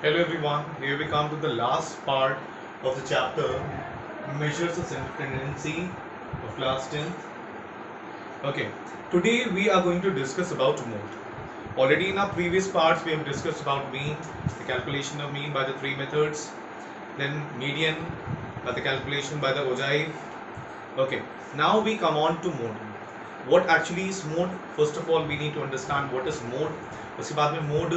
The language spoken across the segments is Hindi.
Hello everyone, here we come to the last part of the chapter Measures of Central Tendency of class 10th. Okay, today we are going to discuss about mode. Already in our previous parts we have discussed about mean, the calculation of mean by the three methods, then median by the calculation by the ogive. Okay, now we come on to mode. What actually is mode? First of all we need to understand what is mode. उसके बाद में मोड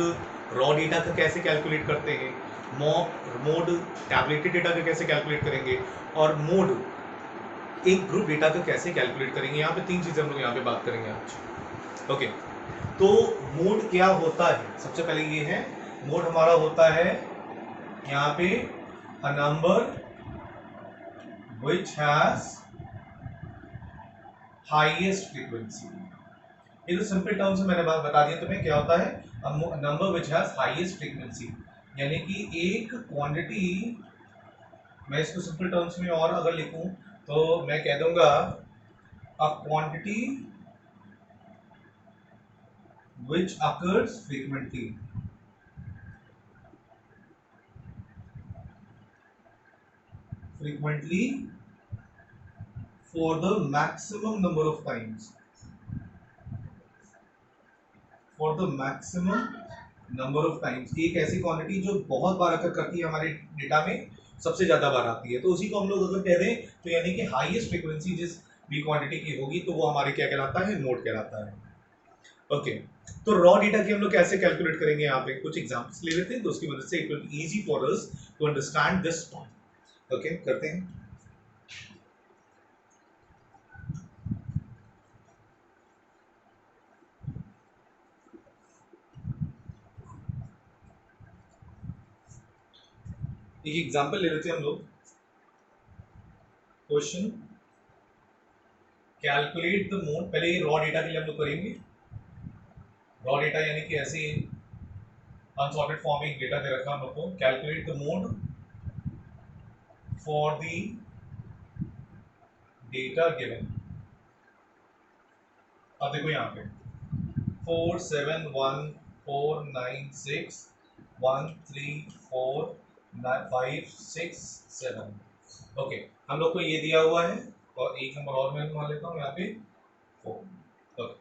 रॉ डेटा का कैसे कैलकुलेट करते हैं, मोड टैबलेटेड डेटा का कैसे कैलकुलेट करेंगे, और मोड एक ग्रुप डेटा का कैसे कैलकुलेट करेंगे। यहाँ पे तीन चीज़ें हम लोग यहाँ पे बात करेंगे आज। ओके, तो मोड क्या होता है? सबसे पहले ये है, मोड हमारा होता है यहाँ पे a number which has highest frequency. ये तो सिंपल टर्म्स में मैंने बात बता दिया तुम्हें क्या होता है, number which has highest frequency, यानी कि एक क्वांटिटी, मैं इसको सिंपल टर्म्स में और अगर लिखूं तो मैं कह दूंगा a quantity which occurs frequently. Frequently for the maximum number of times, for the maximum number of times. एक ऐसी क्वांटिटी जो बहुत बार अकर करती है हमारे डेटा में, सबसे ज्यादा बार आती है, तो उसी को हम लोग अगर कह दें तो यानी कि हाईएस्ट फ्रीक्वेंसी जिस भी क्वांटिटी की होगी तो वो हमारे क्या कहलाता है, मोड कहलाता है। ओके, तो रॉ डेटा की हम लोग कैसे कैलकुलेट करेंगे, यहाँ पे कुछ एग्जांपल्स ले लेते हैं तो उसकी वजह से it will be easy for us to understand this point. Okay, करते हैं। एक एग्जांपल ले लेते हैं हम लोग। Question, calculate the mode. पहले ये रॉ डेटा के लिए हम लोग करेंगे। रॉ डेटा यानी कि ऐसे अनसॉर्टेड फॉर्म में एक डेटा दे रखा हम लोग को। Calculate the mode for the data given. अब देखो यहाँ पे 4714961349567। ओके, हम लोग को ये दिया हुआ है और एक नंबर और मैं मान लेता हूँ यहाँ पे 4। ओके,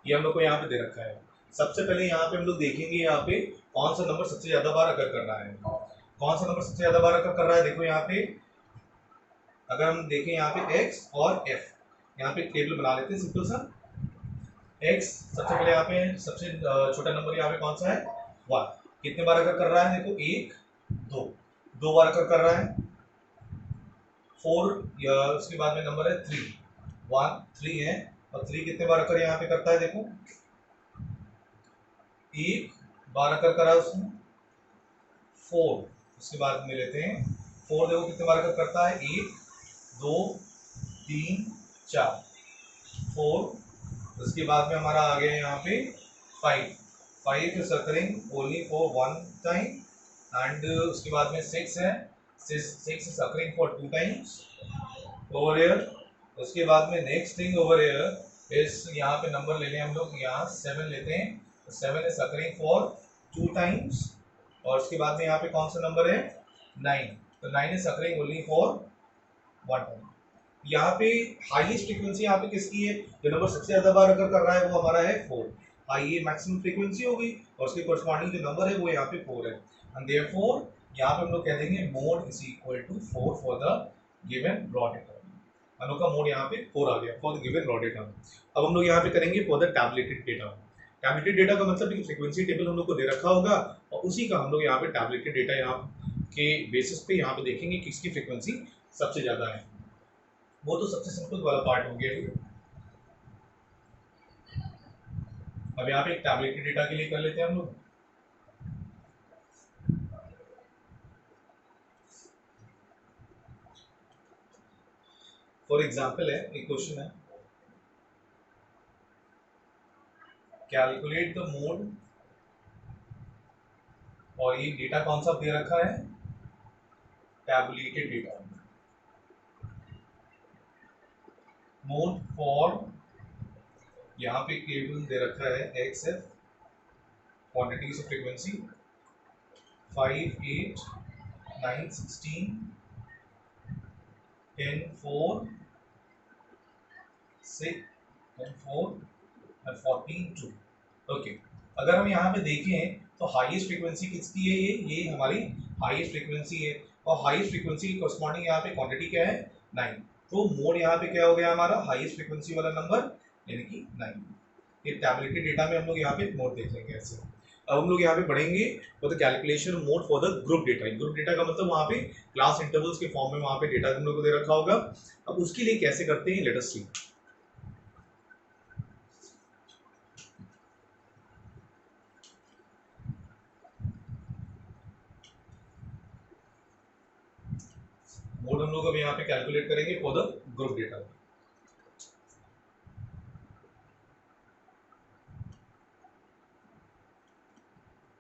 ये हम लोग को यहाँ पे दे रखा है। सबसे पहले यहाँ पे हम लोग देखेंगे यहाँ पे कौन सा नंबर सबसे ज्यादा बार अकर कर रहा है। कौन सा नंबर सबसे ज्यादा बार अकर कर रहा है, देखो यहाँ पे अगर हम देखें यहाँ पे x और f, यहाँ पे टेबल बना लेते हैं सिंपल सा। x सबसे पहले यहाँ पे सबसे छोटा नंबर यहाँ पे कौन सा है, 1। कितने बार अकर कर रहा है, देखो 1 2, 2 बार अकर कर रहा है। 4, उसके बाद में नंबर है 3, 1 3 है, और 3 कितने बार अकर यहाँ पे करता है, देखो 1 बार अकर करा उसने। 4 उसके बाद में लेते हैं, 4 देखो कितने बार अकर करता है, 1 2 3 4 4। उसके बाद में हमारा आ गया यहाँ पे 5, 5 is occurring only for 1 time. And उसके बाद में 6 है, 6 is occurring for 2 times over here. उसके बाद में next thing over here is, यहाँ पे नंबर ले लें हम लोग, यहाँ 7 लेते हैं, 7 इज अकरिंग फॉर 2 टाइम्स। और उसके बाद में यहाँ पे कौन सा नंबर है, 9, तो 9 is occurring only for 1 time. यहाँ पे हाईएस्ट फ्रीक्वेंसी यहाँ पे किसकी है, जो नंबर सबसे ज्यादा बार अगर कर रहा है वो हमारा है 4। ये मैक्सिमम फ्रीक्वेंसी हो गई और उसके कोरस्पॉन्डिंग जो नंबर है वो यहाँ पे 4 है। एंड देयरफॉर यहाँ पे हम लोग कह देंगे mode is equal to 4 for the given raw data. हम लोग का मोड यहाँ पे 4 आ गया for the given raw data. अब हम लोग यहाँ पे करेंगे for the tabulated data. Tabulated data का मतलब फ्रीक्वेंसी टेबल हम लोग को दे रखा होगा और उसी का हम लोग यहाँ पे टैबलेटेड डेटा यहाँ के बेसिस पे यहाँ पे देखेंगे किसकी फ्रीक्वेंसी सबसे ज्यादा है। वो तो सबसे सिंपल वाला पार्ट हो गया। अब यहाँ पे एक टैबलेटेड डेटा के लिए कर लेते हैं हम लोग। फॉर एग्जांपल है, एक क्वेश्चन है, कैलकुलेट द मोड, और ये डेटा कौन सा दे रखा है, टैबुलेटेड डेटा। मोड फॉर, यहाँ पे टेबल दे रखा है x F, quantities of frequency 5, 8, 9, 16, 10, 4, 6, 10, 4 और 14, 2। ओके, अगर हम यहाँ पे देखें तो हाईएस्ट फ्रीक्वेंसी किसकी है? ये हमारी हाईएस्ट फ्रीक्वेंसी है, और हाईएस्ट फ्रीक्वेंसी की कॉरस्पॉन्डिंग यहाँ पे क्वांटिटी क्या है? 9। तो मोड यहाँ पे क्या हो गया हमारा? हाईएस्ट फ्रीक्वेंसी वाला नंबर, यानी कि 9। ये टैबलेटेड डेटा में हम लोग यहाँ पे मोड देख लेंगे ऐसे। अब हम लोग यहाँ पे बढ़ेंगे for the calculation mode for the group data. Group data का मतलब वहाँ पे क्लास इंटरवल्स के फॉर्म में वहाँ पे डेटा हम लोग को दे रखा होगा। अब उसके लिए कैसे करते हैं, लेट अस सी। मोड हम लोग अब यहाँ पे कैलकुलेट करेंगे for the group data.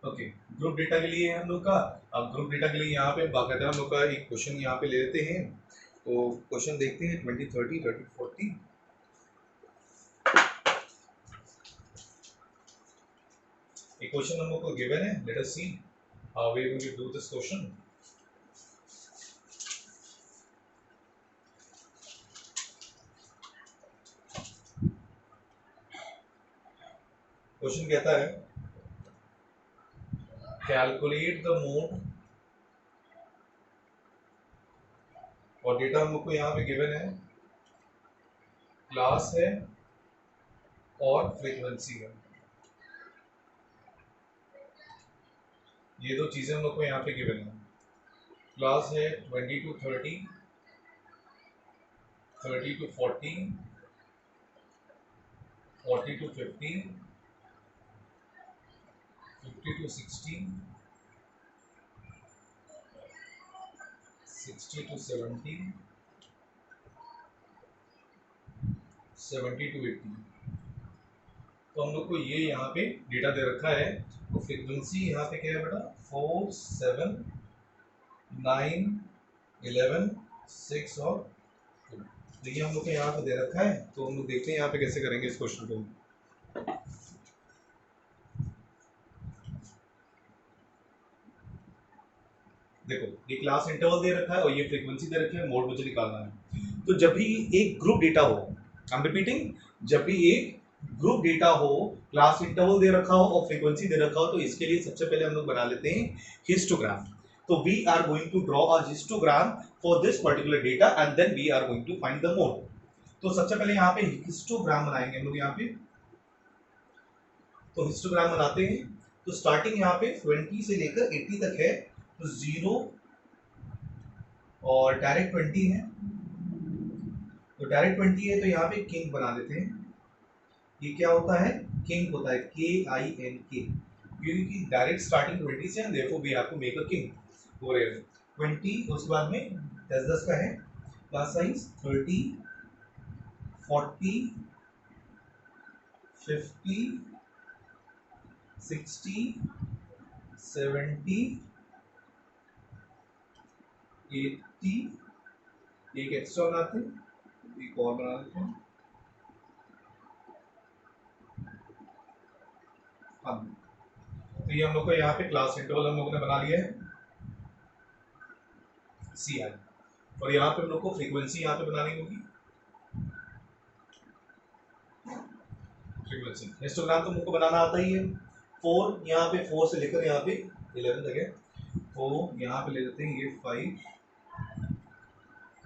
Okay, group data के लिए हम लोग का, अब ग्रुप डेटा के लिए यहाँ पे बाकायदा हम लोग का एक क्वेश्चन यहाँ पे ले लेते हैं। तो क्वेश्चन देखते हैं 20, 30, 30, 40। एक क्वेश्चन हम लोग को गिवन है, let us see how we will do this question. Question कहता है कैलकुलेट द मोड, और डेटा हम लोग को यहाँ पे गिवन है, क्लास है और फ्रीक्वेंसी है। ये दो चीजें हम लोग को यहाँ पे गिवन है। क्लास है 20 to 30, 30 to 40, 40 to 50, 50 to 60, 60 to 70, 70 to 80। तो हम लोग को ये यहाँ पे डेटा दे रखा है। तो फ्रीक्वेंसी यहाँ पे क्या है बेटा? 4, 7, 9, 11, 6 और 2। तो ये हम लोग को यहाँ पे दे रखा है। तो हम लोग देखते हैं यहाँ पे कैसे करेंगे इस क्वेश्चन को। देखो, ये क्लास इंटरवल दे रखा है और ये फ्रीक्वेंसी दे रखी है, मोड मुझे निकालना है। तो जब भी एक ग्रुप डेटा हो, आई एम रिपीटिंग, जब भी एक ग्रुप डेटा हो, क्लास इंटरवल दे रखा हो और फ्रीक्वेंसी दे रखा हो, तो इसके लिए सबसे पहले हम लोग बना लेते हैं हिस्टोग्राम। तो we are going to draw a histogram for this particular data and then we are going to find the mode. तो सबसे पहले यहाँ पे हिस्टोग्राम बनाएंगे हम लोग यहाँ पे। तो हिस्टोग्राम बनाते हैं। तो स्टार्टिंग यहाँ पे 20 से लेकर 80 तक है, तो 0 और डायरेक्ट 20 है। तो डायरेक्ट 20 है तो यहाँ पे किंग बना देते हैं। ये क्या होता है? किंग होता है, KINK, क्योंकि डायरेक्ट स्टार्टिंग 20 से है, देखो we have to make a king. हो रहे 20, उसके बाद में 10-10 का है, क्लास साइज 30, 40, 50, 60, 70, 80, एक एक्स्ट्रा बनाते हैं, एक और बना देते हैं। तो ये हम लोग को यहाँ पे क्लास इंटरवल हम लोगों ने बना लिया है, CI। और यहाँ पे हम लोग को फ्रीक्वेंसी यहाँ पे बनानी होगी। फ्रीक्वेंसी हिस्टोग्राम तो मुझको बनाना आता ही है। 4, यहाँ पे 4 से लेकर यहाँ पे 11 तक है। तो यहाँ पे ले लेते हैं ये 5,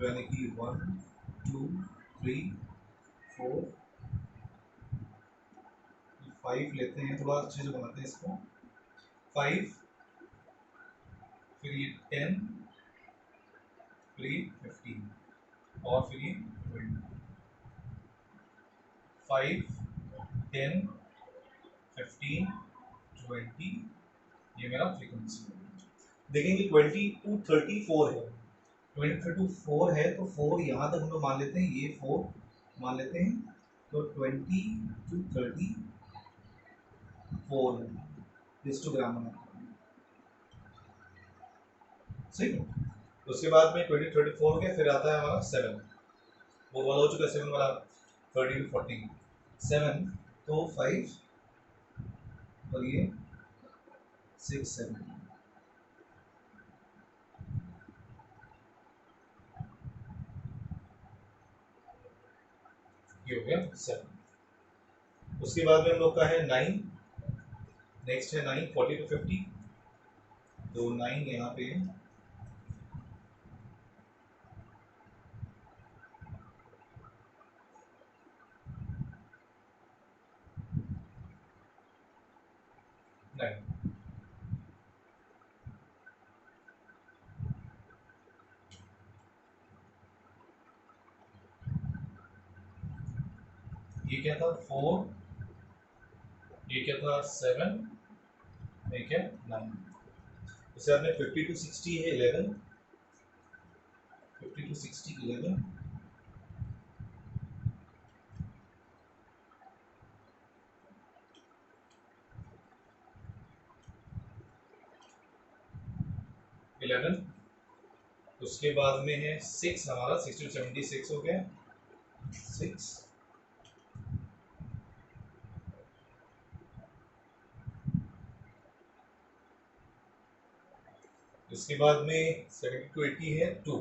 यानी कि 1, 2, 3, 4, 5 लेते हैं, थोड़ा अच्छे से बनाते हैं इसको। 5, फिर ये 10, फिर ये 15 और फिर ये 20। 5, 10, 15, 20, ये मेरा फ्रीक्वेंसी है। देखेंगे 20 to 34 है, 20 to 4 है, तो 4 यहाँ तक हम लोग मान लेते हैं, ये 4 मान लेते हैं। तो 20 to 34 है हिस्टोग्राम में, सही है। उसके बाद में 20 34 के फिर आता है हमारा 7, वो वाला हो चुका है 7 वाला। 30 to 40 7, तो 5 और ये 6, 7, ये हो गया 7। उसके बाद में हम लोग का है 9, नेक्स्ट है 9 40 to 50, तो 9 यहाँ पे है, ये क्या था 4, ये क्या था 7, ये क्या 9। इससे आपने 50 to 60 है 11, 50 to 60 11, 11। उसके बाद में है 6 हमारा, 60 to 76 हो गया 6। इसके बाद में 70 to 80 है 2,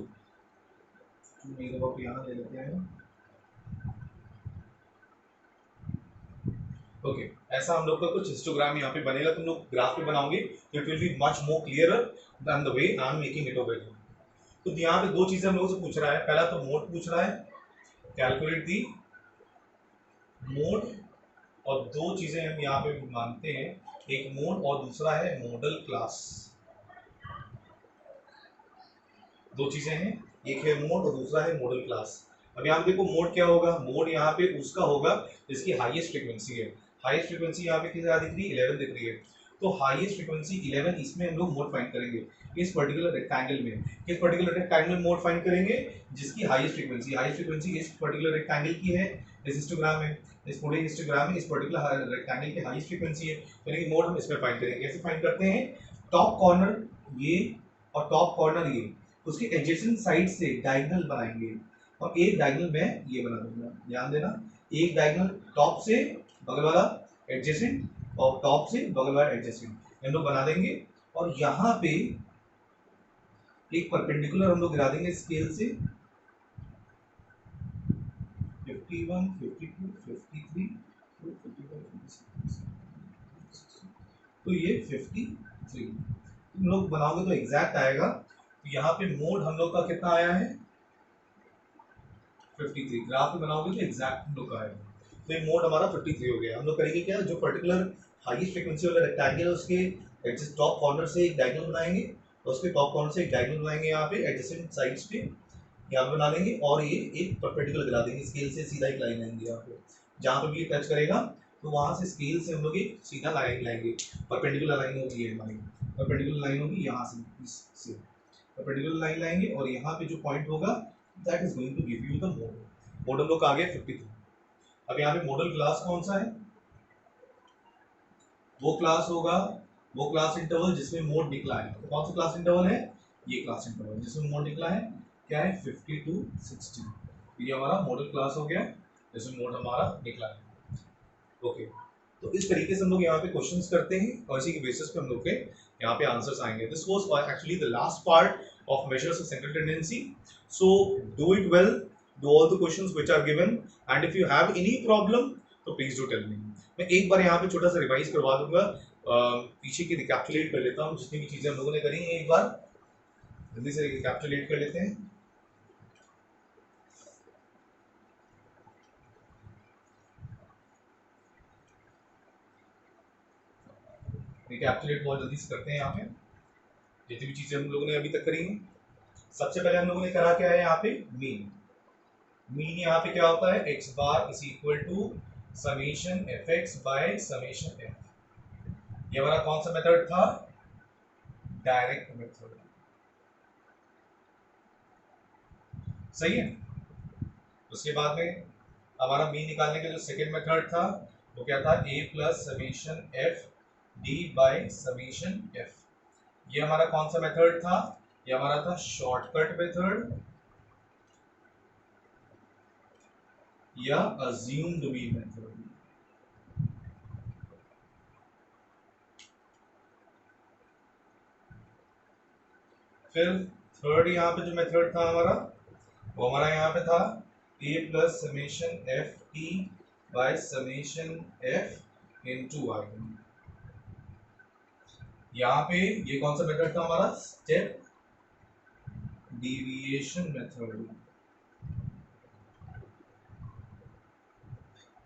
नहीं तो आप यहाँ ले लेते हैं। ओके ऐसा हम लोग का कुछ हिस्टोग्राम यहाँ पे बनेगा, तुम लोग ग्राफ पे बनाओगे तो it will be much more clearer than the way I am making it over. तो यहाँ पे दो चीजें हम लोगों से पूछ रहा है, पहला तो मोड पूछ रहा है, कैलकुलेट दी मोड, और दो चीजें हम यहाँ पे मानते हैं, एक मोड और दूसरा है मॉडल क्लास। दो चीजें हैं, एक है मोड और दूसरा है मॉडल क्लास। अब यहाँ पे देखो मोड क्या होगा, मोड यहाँ पे उसका होगा जिसकी हाईएस्ट फ्रीक्वेंसी है। हाईएस्ट फ्रीक्वेंसी यहाँ पे किस दिख रही है 11 दिख रही है, तो हाईएस्ट फ्रीक्वेंसी 11 इसमें हम लोग मोड फाइंड करेंगे इस पर्टिकुलर रेक्टेंगल में। किस पर्टिकुलर रेक्टेंगल में मोड फाइंड करेंगे, जिसकी हाईएस्ट फ्रीक्वेंसी इस पर्टिकुलर रेक्टेंगल की है, इस हिस्टोग्राम में, इस पूरे हिस्टोग्राम में इस पर्टिकुलर रेक्टेंगल की हाईएस्ट फ्रीक्वेंसी है, यानी कि मोड हम इसमें फाइंड करेंगे। कैसे फाइंड करते हैं, टॉप कॉर्नर ये और टॉप कॉर्नर ये, उसके एडजेसेंट साइड से डायगोनल बनाएंगे, और एक डायगोनल मैं ये बना दूंगा, ध्यान देना, एक डायगोनल टॉप से बगल वाला एडजेसेंट और टॉप से बगल वाला एडजेसेंट हम लोग बना देंगे, और यहाँ पे एक परपेंडिकुलर हम लोग गिरा देंगे स्केल से 51 52 53 तो ये 53 तुम लोग बनाओगे तो एग्जैक्ट आएगा। तो यहाँ पे मोड हम लोग का कितना आया है 53, ग्राफ में बनाओगे तो एग्जैक्ट हम लोग का आएगा। तो ये मोड हमारा 53 हो गया। हम लोग करेंगे क्या, जो पर्टिकुलर हाईएस्ट फ्रीक्वेंसी वाला रेक्टेंगल है उसके एडजस्ट टॉप कॉर्नर से एक डायगोनल बनाएंगे, और उसके टॉप कॉर्नर से एक डायगोनल बनाएंगे यहाँ पे एडजेसेंट साइड्स पे, यहाँ पे बना देंगे, और ये एक परपेंडिकुलर गिरा देंगे स्केल से, सीधा एक लाइन आएंगे यहाँ पे, जहाँ पे भी ये टच करेगा तो वहाँ से स्केल से हम लोग एक सीधा लाइन लाएंगे, परपेंडिकुलर लाइन होगी ये हमारी, परपेंडिकुलर लाइन होगी यहाँ से परपेंडिकुलर लाइन लाएंगे, और यहाँ पे जो पॉइंट होगा that is going to give you the mode. Mode हम लोग आ गए 53। अब यहाँ पे मॉडल क्लास कौन सा है, वो क्लास होगा वो क्लास इंटरवल जिसमें मोड निकला है। तो कौन सा क्लास इंटरवल है, ये क्लास इंटरवल जिसमें मोड निकला है, क्या है 50 to 60, ये हमारा मॉडल क्लास हो गया जिसमें मोड हमारा निकला है। ओके तो इस तरीके से हम लोग यहाँ पे क्वेश्चंस करते हैं, और इसी के बेसिस पे हम लोग के यहाँ पे आंसर्स आएंगे। This was actually the last part of measures of central tendency, so do it well, do all the questions which are given, and if you have any problem तो please do tell me। मैं एक बार यहाँ पे छोटा सा रिवाइज करवा दूंगा, पीछे की रिकैप्चुलेट कर लेता हूँ जितनी भी चीजें हम लोगों ने करी हैं, एक बार जल्दी से रिकैप्चुलेट कर लेते हैं। रिकैप्चुलेट बहुत जल्दी से करते हैं यहाँ पे जितनी भी चीजें हम लोगों ने अभी तक करी हैं। सबसे पहले हम लोगों ने करा क्या है यहाँ पे मीन। मीन यहाँ पे क्या होता है, x bar is equal to summation f x by summation f. ये हमारा कौन सा मेथड था, डायरेक्ट मेथड, सही है। उसके बाद में हमारा मीन निकालने का जो सेकेंड मेथड था वो क्या था, a plus summation F D bye summation f. ये हमारा कौन सा मेथड था, ये हमारा था शॉर्टकट मेथड या अज्यूम्ड मीन मेथड। फिर थर्ड यहाँ पे जो मेथड था हमारा, वो हमारा यहाँ पे था A plus summation F T by summation F into I. यहाँ पे ये कौन सा मेथड था हमारा, स्टेप डेविएशन मेथड।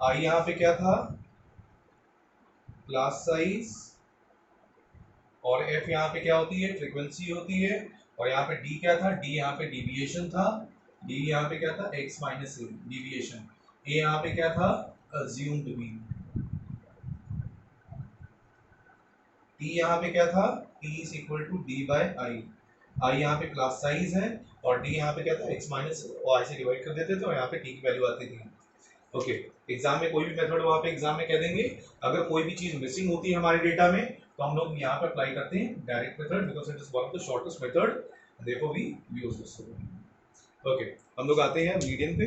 आई यहाँ पे क्या था, क्लास साइज, और एफ यहाँ पे क्या होती है, फ्रीक्वेंसी होती है, और यहाँ पे डी क्या था, डी यहाँ पे डेविएशन था, डी यहाँ पे क्या था, एक्स माइनस ए डेविएशन, ए यहाँ पे क्या था, अज्यूम्ड मीन, टी यहाँ पे क्या था, T is equal to D by I, I यहाँ पे क्लास साइज है, और डी यहाँ पे क्या था, एक्स माइनस और आई से डिवाइड कर देते थे, और यहाँ पे टी की वैल्यू आती थी। ओके, एग्जाम में कोई भी मेथड वहाँ पे एग्जाम में कह देंगे, अगर कोई भी चीज मिसिंग होती है हमारे डेटा में तो हम लोग यहाँ पे अप्लाई करते हैं direct method, because it is one of the shortest method, therefore we use this. Okay, हम लोग आते हैं मीडियन पे।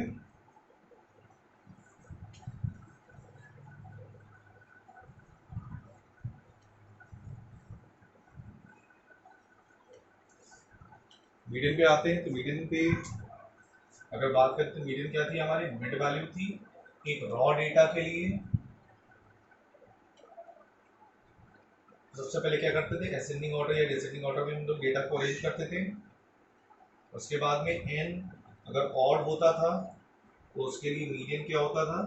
मीडियन पे आते हैं, तो मीडियन पे अगर बात करते हैं, मीडियन क्या थी हमारी, मिड वैल्यू थी एक रॉ डेटा के लिए। सबसे पहले क्या करते थे, असेंडिंग ऑर्डर या डिसेंडिंग ऑर्डर में हम लोग डेटा को अरेंज करते थे। उसके बाद में n अगर ऑड होता था तो उसके लिए मीडियन क्या होता था,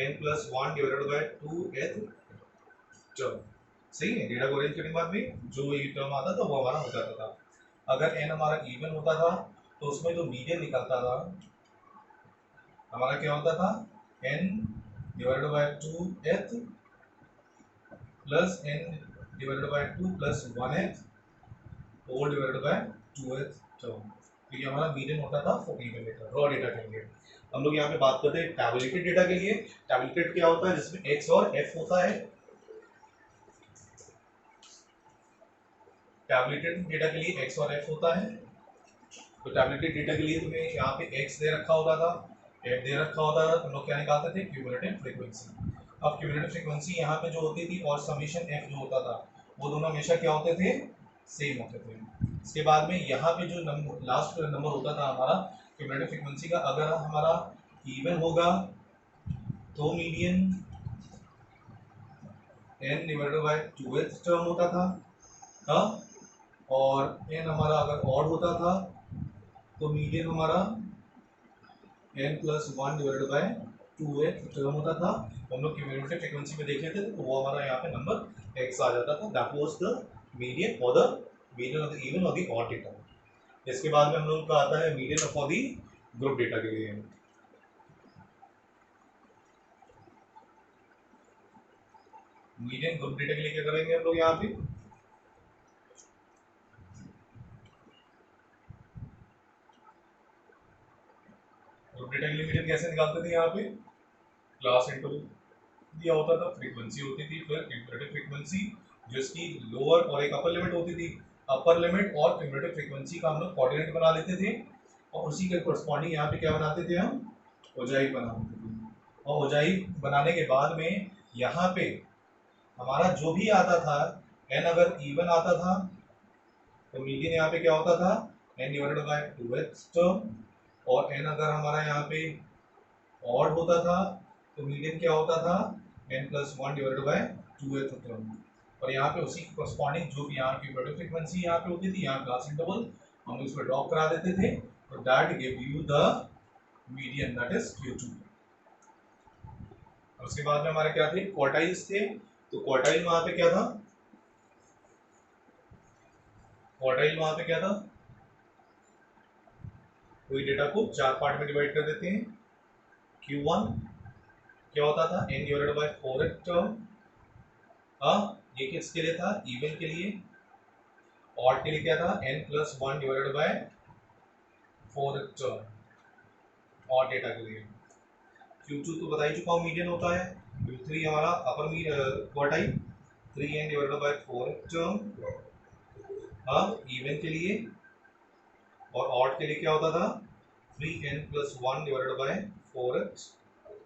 n plus one divided by two th term. सही है, डेटा को अरेंज करने के बाद में जो ये टर्म आता था वो हमारा हो जाता था। अगर n हमारा इवन होता था तो उसमें जो मीडियन निकलता था हमारा क्या होता था, n divided by two th plus n divided by two plus one th whole divided by two th term. तो ये हमारा मीडियन होता था for even data, raw data के लिए। हम लोग यहाँ पे बात करते हैं टैबुलेटेड डेटा के लिए। टैबुलेटेड क्या होता है, जिसमें x और f होता है। टैबुलेटेड डेटा के लिए x और f होता है। तो टैबुलेटेड डेटा के लिए तुम्हें यहाँ पे x दे रखा होता था, f दे रखा होता था, तुम लोग क्या निकालते थे, क्यूमुलेटिव फ्रीक्वेंसी। अब क्यूमुलेटिव फ्रीक्वेंसी यहाँ पे जो होती थी और समेशन f जो होता था वो दोनों हमेशा क्या होते थे, सेम होते थे। इसके बाद में यहाँ पे जो नंबर लास्ट नंबर होता था हमारा क्यूमुलेटिव फ्रीक्वेंसी का, अगर हमारा इवन होगा तो median n divided bye 2th term होता था, हाँ, और n हमारा अगर ऑड होता था तो मीडियन हमारा n plus one divided by 2th term होता था। हम लोग क्यूमुलेटिव फ्रीक्वेंसी में देख लेते थे तो वो हमारा यहाँ पे नंबर x आ जाता था, दैट वाज द मीडियन और the median of the even और द ऑड डेटा। इसके बाद में हम लोग का आता है median for the group data के लिए। मीडियन ग्रुप डेटा के लिए क्या करेंगे हम लोग, यहाँ पे ग्रुप डेटा के लिए मीडियन कैसे निकालते थे, यहाँ पे क्लास इंटरवल दिया होता था, फ्रीक्वेंसी होती थी, फिर क्यूमुलेटिव फ्रीक्वेंसी जिसकी लोअर और एक अपर लिमिट होती थी। अपर लिमिट और क्यूमुलेटिव फ्रीक्वेंसी का हम लोग कोऑर्डिनेट बना लेते थे और उसी के कोरस्पॉन्डिंग यहाँ पे क्या बनाते थे, हम ओजाई बना लेते थे। और ओजाई बनाने के बाद में यहाँ पे हमारा जो भी आता था, n अगर इवन आता था तो मीडियन यहाँ पे क्या होता था, n divided bye 2th term, और n अगर हमारा यहाँ पे ऑड होता था तो मीडियन क्या होता था, n plus one divided by 2th term. और यहाँ पे उसी की कॉरस्पॉन्डिंग जो भी यहाँ की क्यूमुलेटिव फ्रीक्वेंसी यहाँ पे होती थी, यहाँ क्लास इंटरवल हम लोग इसमें ड्रॉप करा देते थे, तो that give you the median, that is Q2। उसके बाद में हमारे क्या थे, क्वार्टाइल्स थे। तो क्वार्टाइल वहां पे क्या था, क्वार्टाइल वहां पे क्या था, कोई डेटा को चार पार्ट में डिवाइड कर देते हैं। Q1 क्या होता था, n divided bye 4th term, हाँ, ये किसके लिए था, इवन के लिए। ऑड के लिए क्या था, n plus one divided by 4th term, odd data के लिए। Q2 तो बता ही चुका हूँ मीडियन होता है। Q3 हमारा अपर quartile 3n divided by 4th term, हाँ, इवन के लिए। और ऑड के लिए क्या होता था, 3n plus one divided by 4th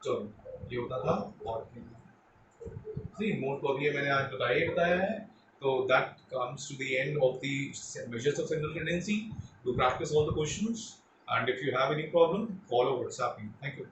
term, ये होता था ऑड के लिए। See, मोस्ट प्रॉब्ली मैंने आज बताया है। तो that comes to the end of the measures of central tendency. To practice all the questions. And if you have any problem, call or WhatsApp me. Thank you.